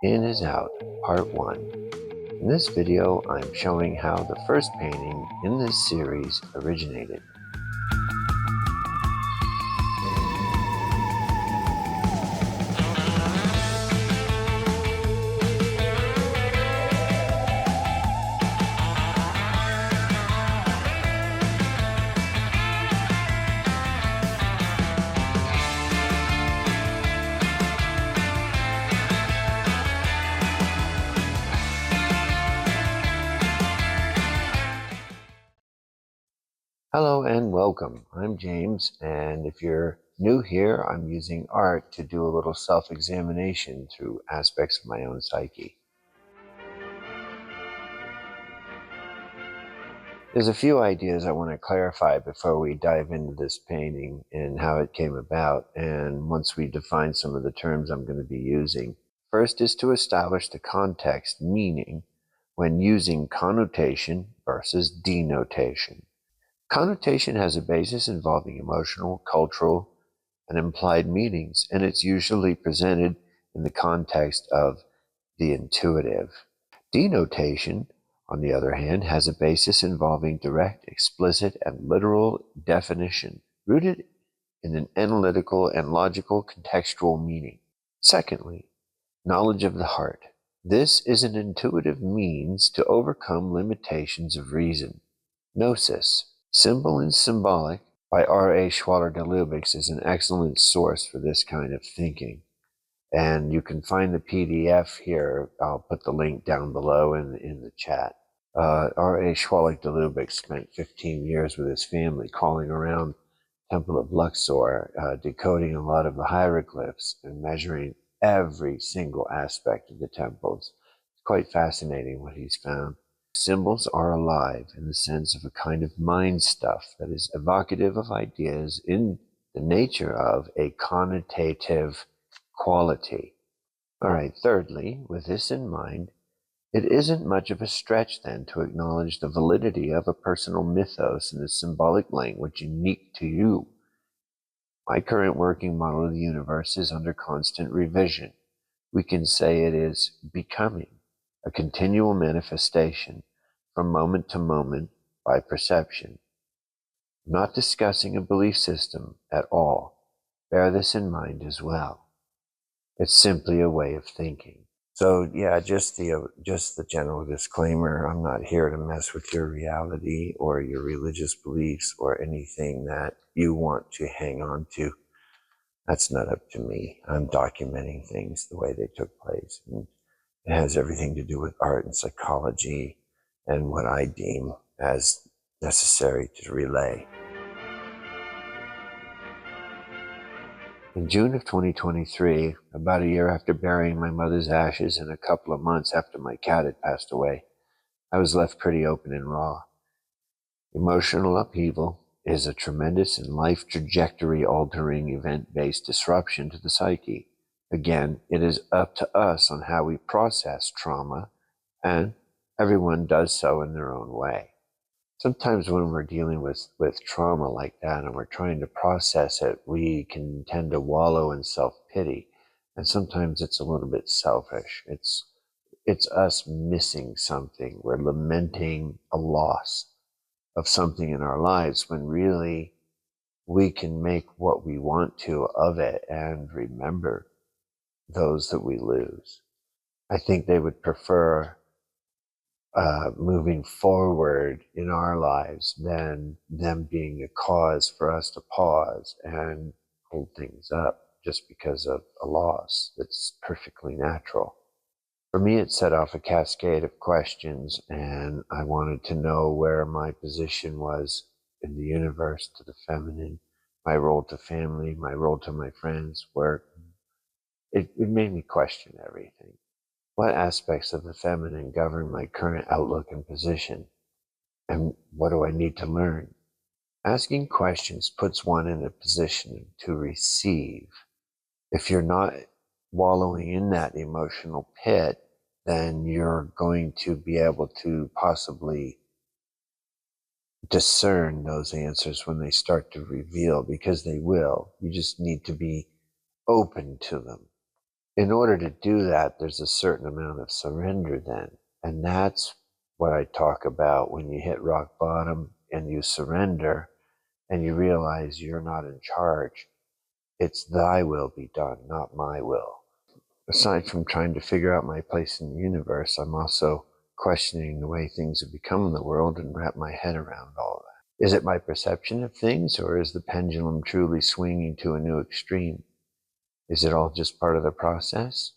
In is Out, Part 1. In this video, I'm showing how the first painting in this series originated. Hello and welcome. I'm James, and if you're new here, I'm using art to do a little self-examination through aspects of my own psyche. There's a few ideas I want to clarify before we dive into this painting and how it came about, and once we define some of the terms I'm going to be using. First is to establish the context meaning when using connotation versus denotation. Connotation has a basis involving emotional, cultural, and implied meanings, and it's usually presented in the context of the intuitive. Denotation, on the other hand, has a basis involving direct, explicit, and literal definition, rooted in an analytical and logical contextual meaning. Secondly, knowledge of the heart. This is an intuitive means to overcome limitations of reason. Gnosis. Symbol and Symbolic by R.A. Schwaller de Lubicz is an excellent source for this kind of thinking. And you can find the PDF here. I'll put the link down below in the chat. R.A. Schwaller de Lubicz spent 15 years with his family calling around Temple of Luxor, decoding a lot of the hieroglyphs and measuring every single aspect of the temples. It's quite fascinating what he's found. Symbols are alive in the sense of a kind of mind stuff that is evocative of ideas in the nature of a connotative quality. All right, thirdly, with this in mind, it isn't much of a stretch then to acknowledge the validity of a personal mythos in a symbolic language unique to you. My current working model of the universe is under constant revision. We can say it is becoming, a continual manifestation from moment to moment by perception. I'm not discussing a belief system at all. Bear this in mind as well. It's simply a way of thinking. So yeah, just the general disclaimer, I'm not here to mess with your reality or your religious beliefs or anything that you want to hang on to. That's not up to me. I'm documenting things the way they took place. And it has everything to do with art and psychology and what I deem as necessary to relay. In June of 2023, about a year after burying my mother's ashes and a couple of months after my cat had passed away, I was left pretty open and raw. Emotional upheaval is a tremendous and life trajectory altering event-based disruption to the psyche. Again, it is up to us on how we process trauma, and everyone does so in their own way. Sometimes when we're dealing with trauma like that and we're trying to process it, we can tend to wallow in self-pity. And sometimes it's a little bit selfish. It's us missing something. We're lamenting a loss of something in our lives when really we can make what we want to of it and remember those that we lose. I think they would prefer moving forward in our lives than them being a cause for us to pause and hold things up just because of a loss that's perfectly natural. For me, it set off a cascade of questions, and I wanted to know where my position was in the universe to the feminine, my role to family, my role to my friends, work. It made me question everything. What aspects of the feminine govern my current outlook and position? And what do I need to learn? Asking questions puts one in a position to receive. If you're not wallowing in that emotional pit, then you're going to be able to possibly discern those answers when they start to reveal, because they will. You just need to be open to them. In order to do that, there's a certain amount of surrender then. And that's what I talk about when you hit rock bottom and you surrender and you realize you're not in charge. It's thy will be done, not my will. Aside from trying to figure out my place in the universe, I'm also questioning the way things have become in the world and wrap my head around all of that. Is it my perception of things, or is the pendulum truly swinging to a new extreme? Is it all just part of the process?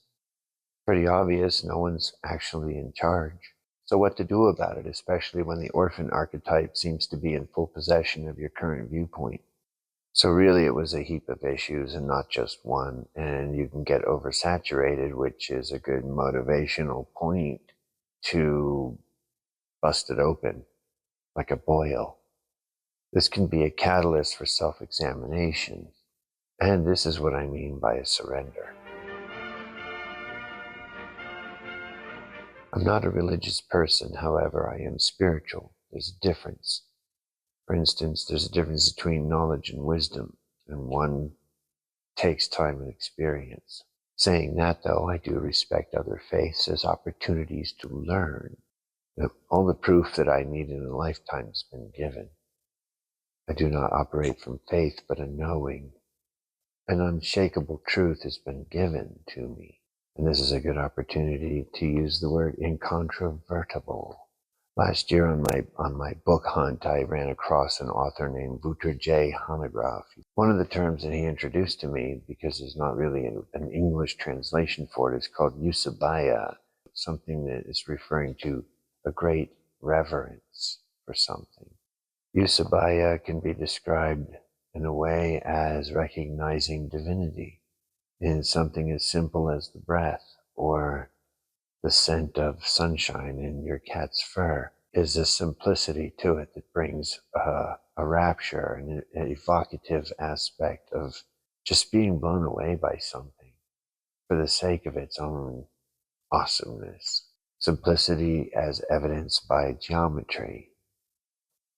Pretty obvious, no one's actually in charge. So what to do about it, especially when the orphan archetype seems to be in full possession of your current viewpoint? So really it was a heap of issues and not just one, and you can get oversaturated, which is a good motivational point to bust it open like a boil. This can be a catalyst for self-examination, and this is what I mean by a surrender. I'm not a religious person, however, I am spiritual. There's a difference. For instance, there's a difference between knowledge and wisdom, and one takes time and experience. Saying that, though, I do respect other faiths as opportunities to learn. All the proof that I need in a lifetime has been given. I do not operate from faith, but a knowing. An unshakable truth has been given to me. And this is a good opportunity to use the word incontrovertible. Last year on my book hunt, I ran across an author named Wouter J. Hanegraaff. One of the terms that he introduced to me, because there's not really an English translation for it, is called usabaya, something that is referring to a great reverence for something. Usabaya can be described in a way as recognizing divinity in something as simple as the breath or the scent of sunshine in your cat's fur. Is a simplicity to it that brings a rapture and an evocative aspect of just being blown away by something for the sake of its own awesomeness. Simplicity as evidenced by geometry.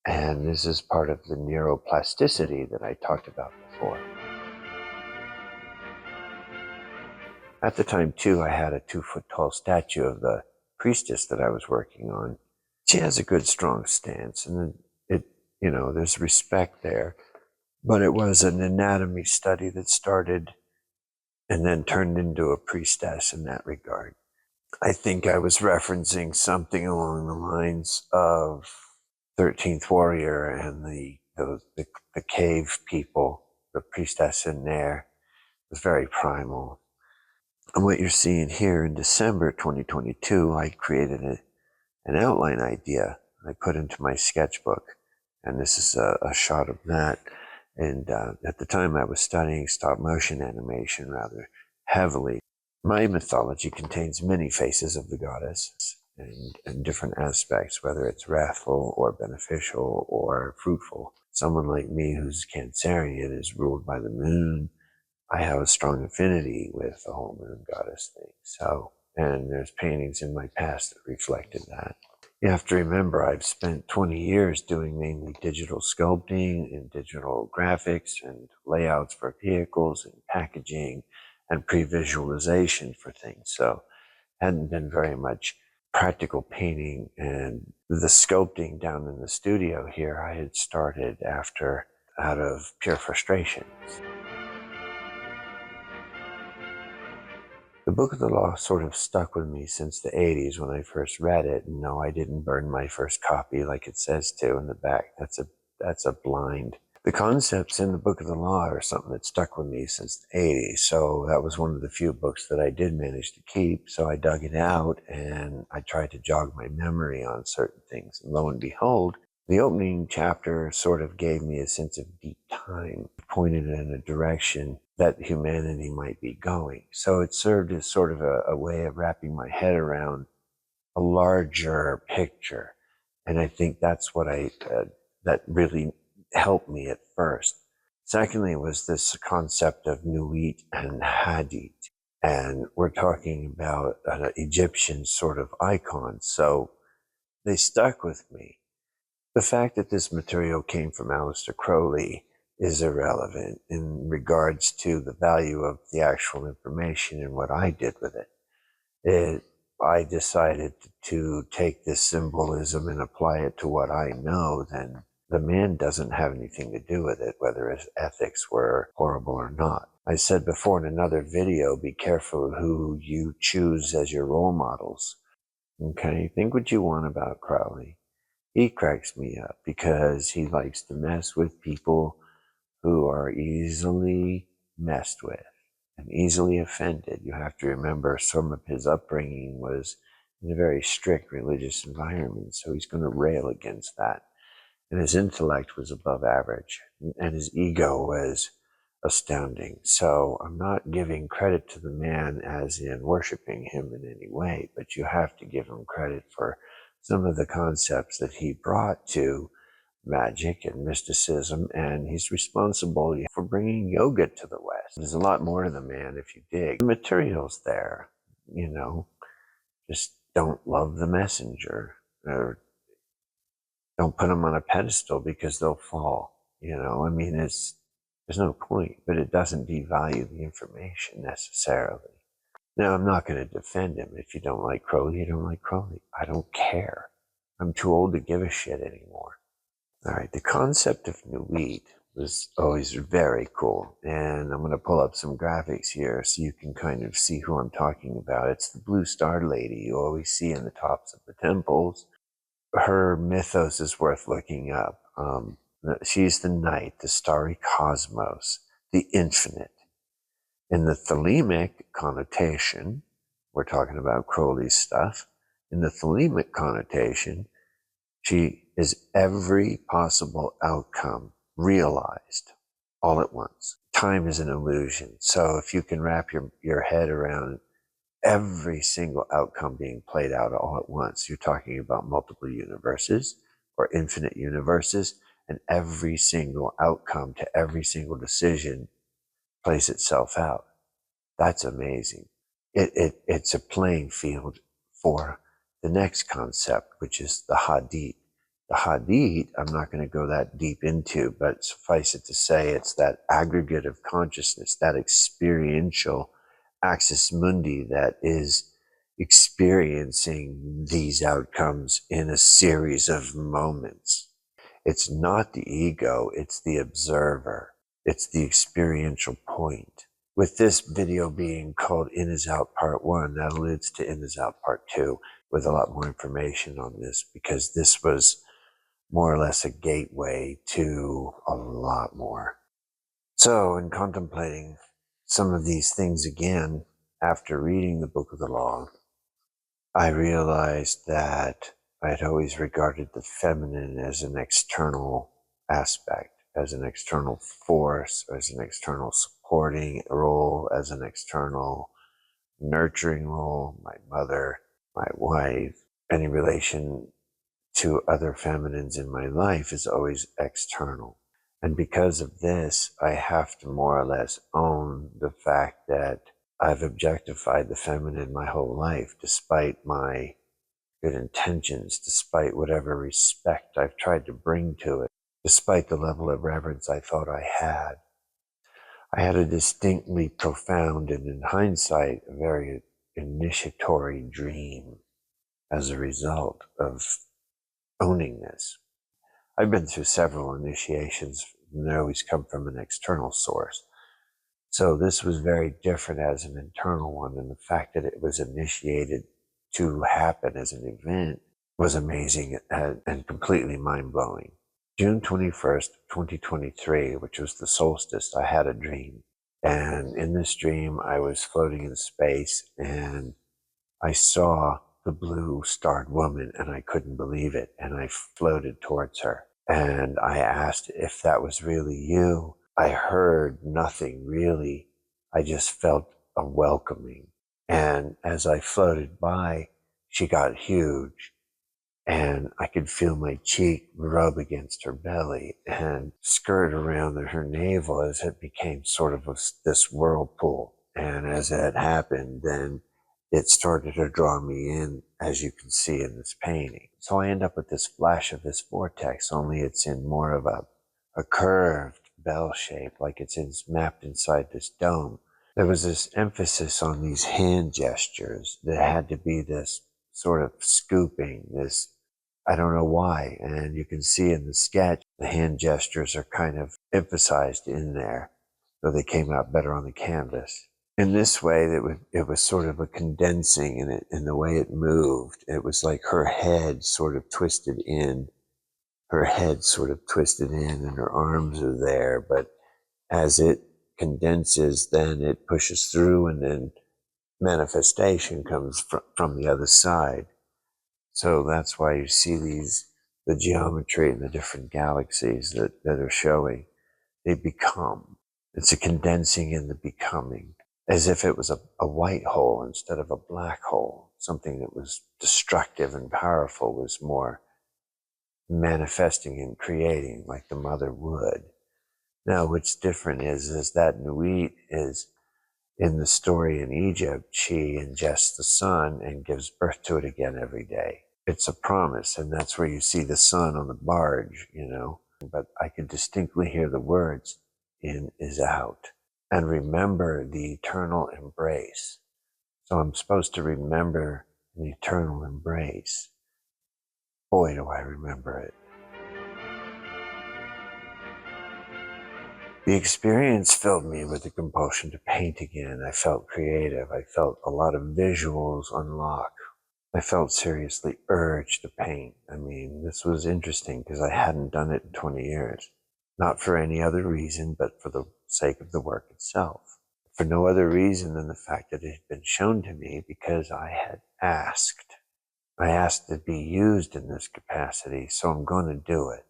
And this is part of the neuroplasticity that I talked about before. At the time, too, I had a 2-foot-tall statue of the priestess that I was working on. She has a good, strong stance, and there's respect there. But it was an anatomy study that started and then turned into a priestess in that regard. I think I was referencing something along the lines of 13th Warrior and the cave people, the priestess in there was very primal. And what you're seeing here in December 2022, I created an outline idea I put into my sketchbook. And this is a shot of that. And at the time I was studying stop motion animation rather heavily. My mythology contains many faces of the goddess and different aspects, whether it's wrathful or beneficial or fruitful. Someone like me who's Cancerian is ruled by the moon. I have a strong affinity with the whole moon goddess thing. So, and there's paintings in my past that reflected that. You have to remember, I've spent 20 years doing mainly digital sculpting and digital graphics and layouts for vehicles and packaging and pre-visualization for things. So, hadn't been very much practical painting, and the sculpting down in the studio here I had started out of pure frustration. The Book of the Law sort of stuck with me since the 80s when I first read it. And no, I didn't burn my first copy like it says to in the back. That's a blind. The concepts in the Book of the Law are something that stuck with me since the 80s. So that was one of the few books that I did manage to keep. So I dug it out and I tried to jog my memory on certain things. And lo and behold, the opening chapter sort of gave me a sense of deep time, pointed in a direction that humanity might be going. So it served as sort of a way of wrapping my head around a larger picture. And I think that's what that really helped me at first. Secondly, was this concept of Nuit and Hadith. And we're talking about an Egyptian sort of icon. So they stuck with me. The fact that this material came from Aleister Crowley is irrelevant in regards to the value of the actual information and what I did with it. I decided to take this symbolism and apply it to what I know, then the man doesn't have anything to do with it, whether his ethics were horrible or not. I said before in another video, be careful who you choose as your role models. Okay, think what you want about Crowley. He cracks me up because he likes to mess with people who are easily messed with and easily offended. You have to remember some of his upbringing was in a very strict religious environment, so he's going to rail against that. And his intellect was above average, and his ego was astounding. So I'm not giving credit to the man as in worshiping him in any way, but you have to give him credit for some of the concepts that he brought to magic and mysticism, and he's responsible for bringing yoga to the West. There's a lot more to the man if you dig. The material's there, just don't love the messenger, or don't put them on a pedestal because they'll fall. There's no point, but it doesn't devalue the information necessarily. Now, I'm not going to defend him. If you don't like Crowley, you don't like Crowley. I don't care. I'm too old to give a shit anymore. All right, the concept of new wheat was always very cool, and I'm going to pull up some graphics here so you can kind of see who I'm talking about. It's the blue star lady you always see in the tops of the temples. Her mythos is worth looking up. She's the night, the starry cosmos, the infinite. In the thelemic connotation, we're talking about Crowley's stuff. In the thelemic connotation, she is every possible outcome realized all at once. Time is an illusion. So if you can wrap your head around every single outcome being played out all at once, you're talking about multiple universes or infinite universes, and every single outcome to every single decision plays itself out. That's amazing. It's a playing field for the next concept, which is the Hadith. The Hadith, I'm not going to go that deep into, but suffice it to say, it's that aggregate of consciousness, that experiential axis mundi that is experiencing these outcomes in a series of moments. It's not the ego, it's the observer. It's the experiential point. With this video being called In Is Out Part 1, that alludes to In Is Out Part 2 with a lot more information on this, because this was more or less a gateway to a lot more. So in contemplating some of these things again, after reading the Book of the Law, I realized that I'd always regarded the feminine as an external aspect, as an external force, as an external supporting role, as an external nurturing role, my mother, my wife. Any relation to other feminines in my life is always external. And because of this, I have to more or less own the fact that I've objectified the feminine my whole life, despite my good intentions, despite whatever respect I've tried to bring to it, despite the level of reverence I thought I had. I had a distinctly profound and, in hindsight, a very initiatory dream as a result of owning this. I've been through several initiations, and they always come from an external source. So this was very different as an internal one, and the fact that it was initiated to happen as an event was amazing and completely mind-blowing. June 21st, 2023, which was the solstice, I had a dream. And in this dream, I was floating in space, and I saw the blue starred woman, and I couldn't believe it. And I floated towards her. And I asked if that was really you. I heard nothing really. I just felt a welcoming. And as I floated by, she got huge, and I could feel my cheek rub against her belly and skirt around her navel as it became sort of this whirlpool. And as that happened, then it started to draw me in, as you can see in this painting. So I end up with this flash of this vortex, only it's in more of a curved bell shape, like it's mapped inside this dome. There was this emphasis on these hand gestures that had to be this sort of scooping, this, I don't know why. And you can see in the sketch, the hand gestures are kind of emphasized in there, so they came out better on the canvas. In this way, it was sort of a condensing in the way it moved. It was like her head sort of twisted in, and her arms are there, but as it condenses, then it pushes through, and then manifestation comes from the other side. So that's why you see the geometry and the different galaxies that are showing. They become. It's a condensing and the becoming, as if it was a white hole instead of a black hole. Something that was destructive and powerful was more manifesting and creating like the mother would. Now, what's different is that Nuit is, in the story in Egypt, she ingests the sun and gives birth to it again every day. It's a promise, and that's where you see the sun on the barge, But I could distinctly hear the words, in is out. And remember the eternal embrace. So I'm supposed to remember the eternal embrace. Boy, do I remember it. The experience filled me with the compulsion to paint again. I felt creative. I felt a lot of visuals unlock. I felt seriously urged to paint. I mean, this was interesting because I hadn't done it in 20 years. Not for any other reason, but for the sake of the work itself. For no other reason than the fact that it had been shown to me because I had asked. I asked to be used in this capacity, so I'm going to do it.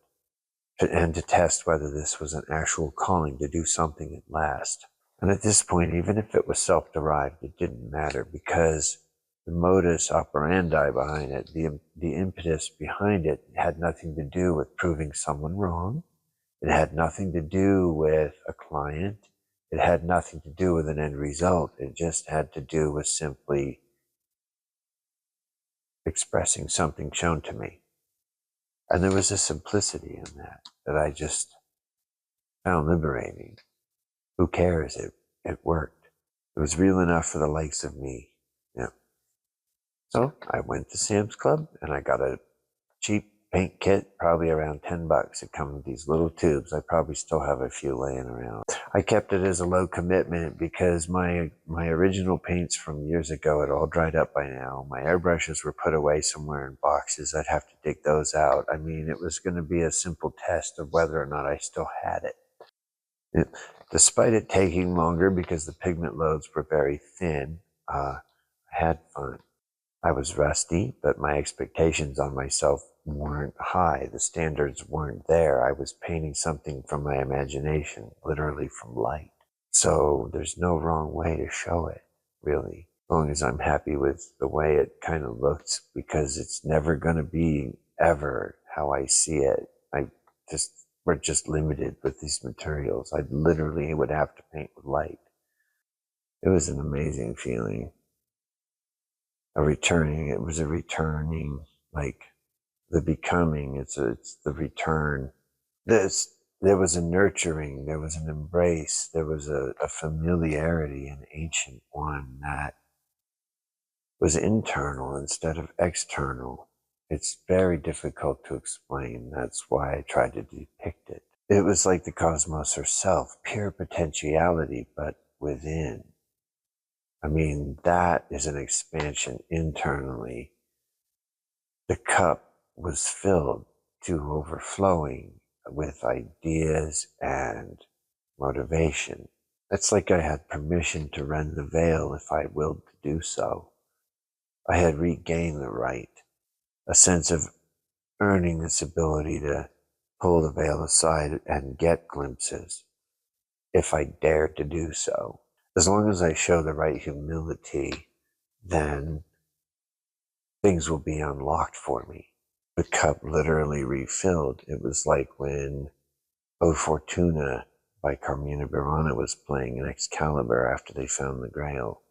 And to test whether this was an actual calling to do something at last. And at this point, even if it was self-derived, it didn't matter, because the modus operandi behind it, the impetus behind it, had nothing to do with proving someone wrong. It had nothing to do with a client. It had nothing to do with an end result. It just had to do with simply expressing something shown to me. And there was a simplicity in that I just found liberating. Who cares? It worked. It was real enough for the likes of me. Yeah. So I went to Sam's Club and I got a cheap paint kit, probably around $10. It comes with these little tubes. I probably still have a few laying around. I kept it as a low commitment because my original paints from years ago had all dried up by now. My airbrushes were put away somewhere in boxes. I'd have to dig those out. I mean, it was going to be a simple test of whether or not I still had it. Despite it taking longer because the pigment loads were very thin, I had fun. I was rusty, but my expectations on myself weren't high. The standards weren't there. I was painting something from my imagination, literally from light. So there's no wrong way to show it, really, as long as I'm happy with the way it kind of looks, because it's never going to be ever how I see it. We're just limited with these materials. I literally would have to paint with light. It was an amazing feeling. It was a returning, like the becoming, it's the return. There was a nurturing, there was an embrace, there was a familiarity, an ancient one that was internal instead of external. It's very difficult to explain. That's why I tried to depict it. It was like the cosmos herself, pure potentiality, but within. I mean, that is an expansion internally. The cup was filled to overflowing with ideas and motivation. It's like I had permission to rend the veil if I willed to do so. I had regained the right, a sense of earning this ability to pull the veil aside and get glimpses, if I dared to do so. As long as I show the right humility, then things will be unlocked for me. The cup literally refilled. It was like when O Fortuna by Carmina Burana was playing in Excalibur after they found the Grail.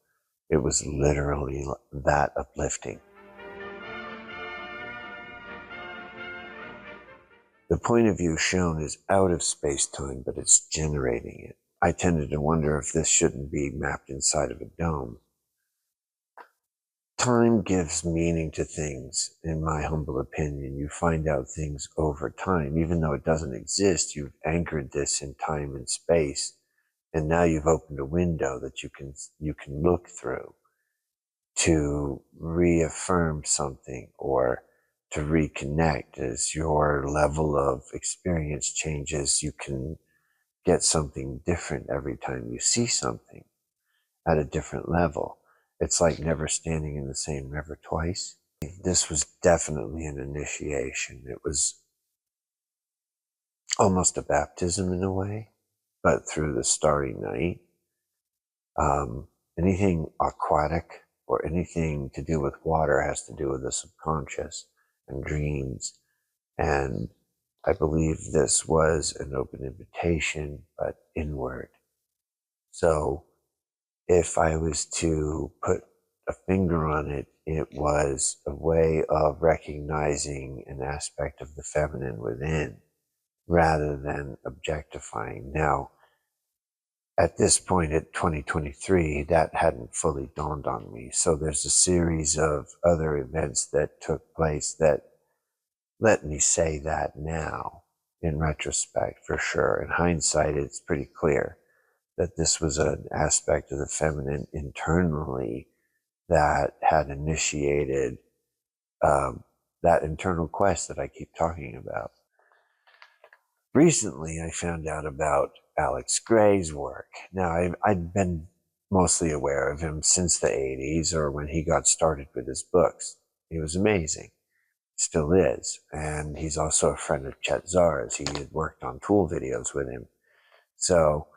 It was literally that uplifting. The point of view shown is out of space-time, but it's generating it. I tended to wonder if this shouldn't be mapped inside of a dome. Time gives meaning to things, in my humble opinion. You find out things over time. Even though it doesn't exist, you've anchored this in time and space, and now you've opened a window that you can look through to reaffirm something or to reconnect. As your level of experience changes, you can get something different every time you see something at a different level. It's like never standing in the same river twice. This was definitely an initiation. It was almost a baptism in a way, but through the starry night. Anything aquatic or anything to do with water has to do with the subconscious and dreams. And I believe this was an open invitation, but inward. So if I was to put a finger on it, it was a way of recognizing an aspect of the feminine within rather than objectifying. Now, at this point at 2023, that hadn't fully dawned on me. So there's a series of other events that took place that let me say that now in retrospect, for sure. In hindsight, it's pretty clear that this was an aspect of the feminine internally that had initiated that internal quest that I keep talking about. Recently, I found out about Alex Gray's work. Now, I'd been mostly aware of him since the 80s or when he got started with his books. He was amazing, still is. And he's also a friend of Chet Zara's. He had worked on Tool videos with him. So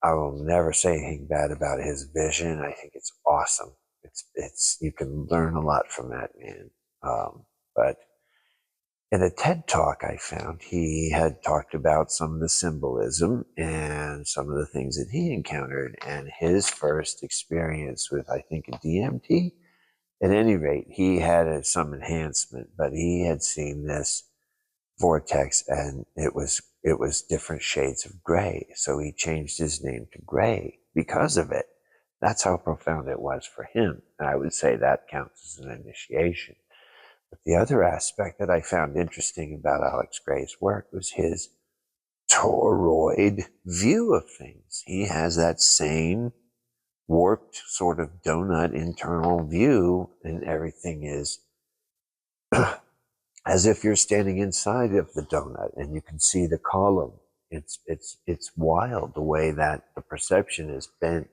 I will never say anything bad about his vision. I think it's awesome. It's you can learn a lot from that man. But in a TED Talk I found, he had talked about some of the symbolism and some of the things that he encountered and his first experience with, I think, a DMT. At any rate, he had some enhancement, but he had seen this vortex and it was different shades of gray. So he changed his name to Gray because of it. That's how profound it was for him. And I would say that counts as an initiation. But the other aspect that I found interesting about Alex Gray's work was his toroid view of things. He has that same warped sort of donut internal view, and everything is as if you're standing inside of the donut and you can see the column. It's wild the way that the perception is bent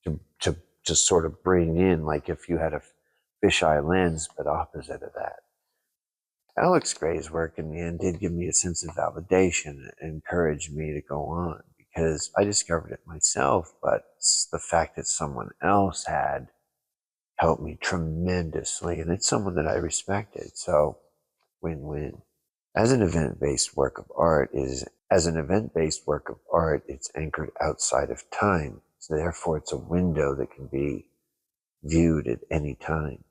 to sort of bring in, like if you had a fisheye lens, but opposite of that. Alex Gray's work in the end did give me a sense of validation and encouraged me to go on because I discovered it myself, but the fact that someone else had helped me tremendously, and it's someone that I respected, so win-win. As an event-based work of art, it's anchored outside of time, so therefore it's a window that can be viewed at any time.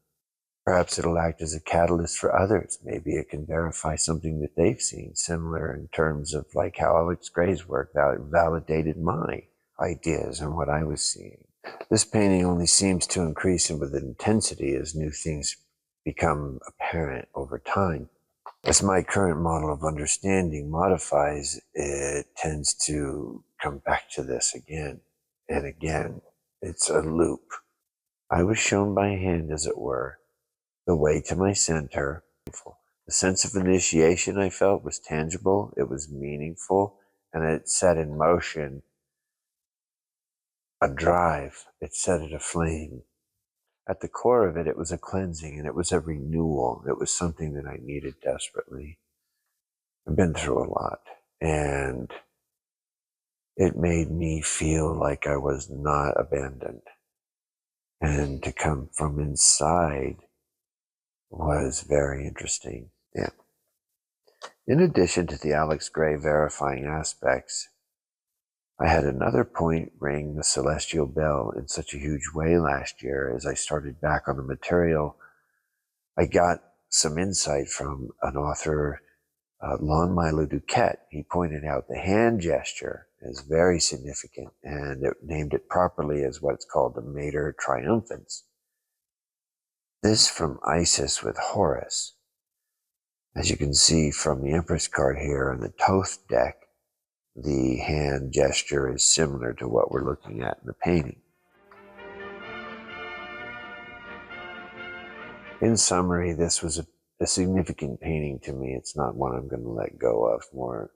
Perhaps it'll act as a catalyst for others. Maybe it can verify something that they've seen, similar in terms of like how Alex Gray's work validated my ideas and what I was seeing. This painting only seems to increase with intensity as new things become apparent over time. As my current model of understanding modifies, it tends to come back to this again and again. It's a loop. I was shown by hand, as it were, the way to my center. The sense of initiation I felt was tangible, it was meaningful, and it set in motion a drive. It set it aflame. At the core of it, it was a cleansing and it was a renewal. It was something that I needed desperately. I've been through a lot, and it made me feel like I was not abandoned. And to come from inside was very interesting. Yeah. In addition to the Alex Gray verifying aspects, I had another point ring the celestial bell in such a huge way last year. As I started back on the material, I got some insight from an author Along my Lubicz, he pointed out the hand gesture is very significant, and it named it properly as what's called the Mater Triumphans. This from Isis with Horus. As you can see from the Empress card here on the Thoth deck, the hand gesture is similar to what we're looking at in the painting. In summary, this was a significant painting to me. It's not one I'm going to let go of more.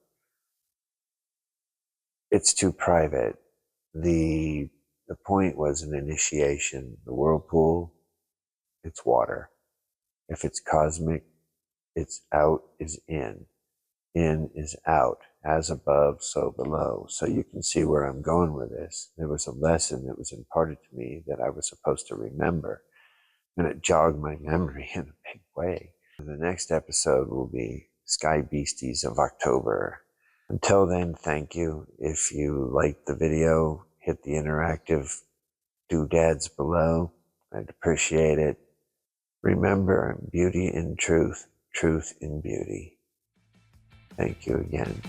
It's too private. The point was an initiation. The whirlpool, it's water. If it's cosmic, it's out is in. In is out. As above, so below. So you can see where I'm going with this. There was a lesson that was imparted to me that I was supposed to remember. And it jogged my memory in a big way. The next episode will be Sky Beasties of October. Until then, thank you. If you liked the video, hit the interactive doodads below. I'd appreciate it. Remember, beauty in truth, truth in beauty. Thank you again.